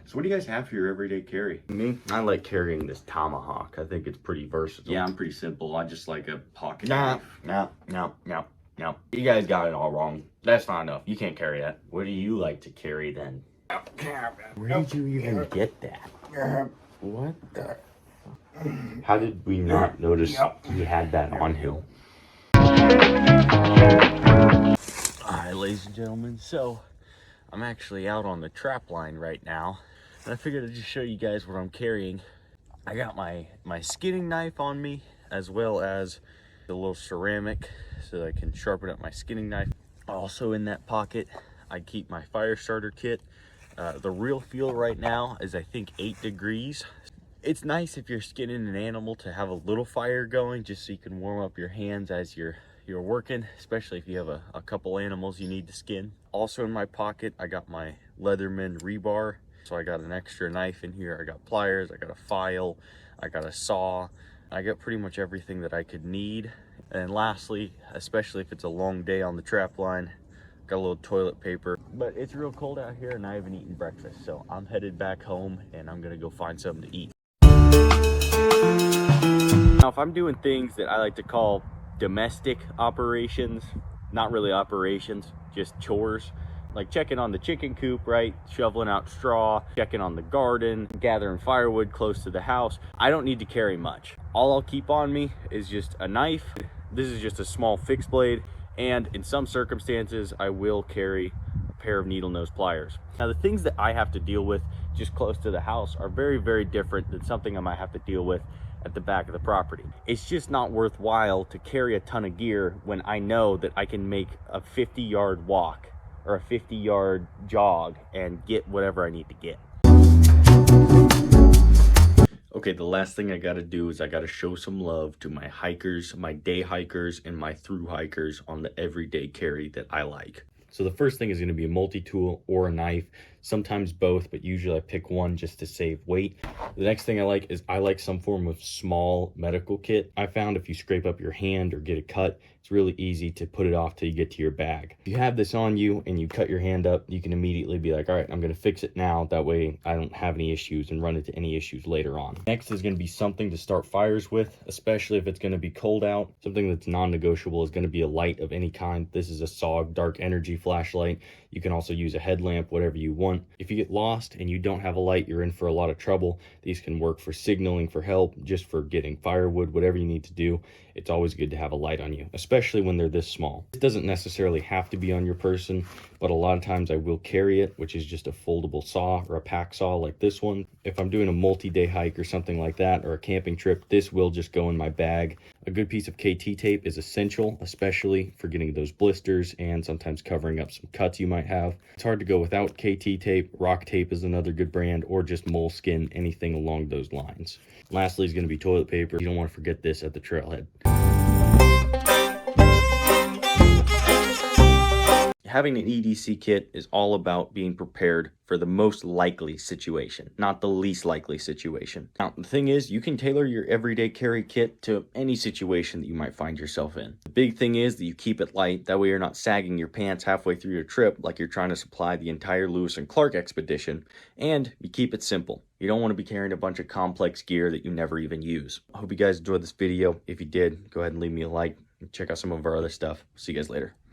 So what do you guys have for your everyday carry? Me, I like carrying this tomahawk. I think it's pretty versatile. Yeah, I'm pretty simple. I just like a pocket No. knife. You guys got it all wrong. That's not enough. You can't carry that. What do you like to carry then? Where did you even get that? What the? How did we not notice he had that on him? Alright, ladies and gentlemen, so I'm actually out on the trap line right now. And I figured I'd just show you guys what I'm carrying. I got my skinning knife on me, as well as the little ceramic so that I can sharpen up my skinning knife. Also in that pocket, I keep my fire starter kit. The real feel right now is I think 8 degrees. It's nice if you're skinning an animal to have a little fire going, just so you can warm up your hands as you're working, especially if you have a couple animals you need to skin. Also in my pocket, I got my Leatherman rebar. So I got an extra knife in here. I got pliers, I got a file, I got a saw. I got pretty much everything that I could need. And lastly, especially if it's a long day on the trap line, got a little toilet paper. But it's real cold out here and I haven't eaten breakfast. So I'm headed back home and I'm gonna go find something to eat. Now, if I'm doing things that I like to call domestic operations, not really operations, just chores, like checking on the chicken coop, right? Shoveling out straw, checking on the garden, gathering firewood close to the house. I don't need to carry much. All I'll keep on me is just a knife. This is just a small fixed blade. And in some circumstances, I will carry a pair of needle nose pliers. Now, the things that I have to deal with just close to the house are very, very different than something I might have to deal with at the back of the property. It's just not worthwhile to carry a ton of gear when I know that I can make a 50-yard walk or a 50-yard jog and get whatever I need to get. Okay, the last thing I gotta do is I gotta show some love to my hikers, my day hikers, and my through hikers on the everyday carry that I like. So the first thing is gonna be a multi-tool or a knife, sometimes both, but usually I pick one just to save weight. The next thing I like is I like some form of small medical kit. I found if you scrape up your hand or get a cut, it's really easy to put it off till you get to your bag. If you have this on you and you cut your hand up, you can immediately be like, all right, I'm gonna fix it now. That way I don't have any issues and run into any issues later on. Next is gonna be something to start fires with, especially if it's gonna be cold out. Something that's non-negotiable is gonna be a light of any kind. This is a SOG dark energy flashlight. You can also use a headlamp, whatever you want. If you get lost and you don't have a light, you're in for a lot of trouble. These can work for signaling for help, just for getting firewood, whatever you need to do. It's always good to have a light on you, especially when they're this small. It doesn't necessarily have to be on your person, but a lot of times I will carry it, which is just a foldable saw or a pack saw like this one. If I'm doing a multi-day hike or something like that, or a camping trip, this will just go in my bag. A good piece of KT tape is essential, especially for getting those blisters and sometimes covering up some cuts you might have. It's hard to go without KT tape. Rock tape is another good brand, or just moleskin, anything along those lines. Lastly is going to be toilet paper. You don't want to forget this at the trailhead. Having an EDC kit is all about being prepared for the most likely situation, not the least likely situation. Now, the thing is, you can tailor your everyday carry kit to any situation that you might find yourself in. The big thing is that you keep it light. That way you're not sagging your pants halfway through your trip like you're trying to supply the entire Lewis and Clark expedition. And you keep it simple. You don't want to be carrying a bunch of complex gear that you never even use. I hope you guys enjoyed this video. If you did, go ahead and leave me a like. Check out some of our other stuff. See you guys later.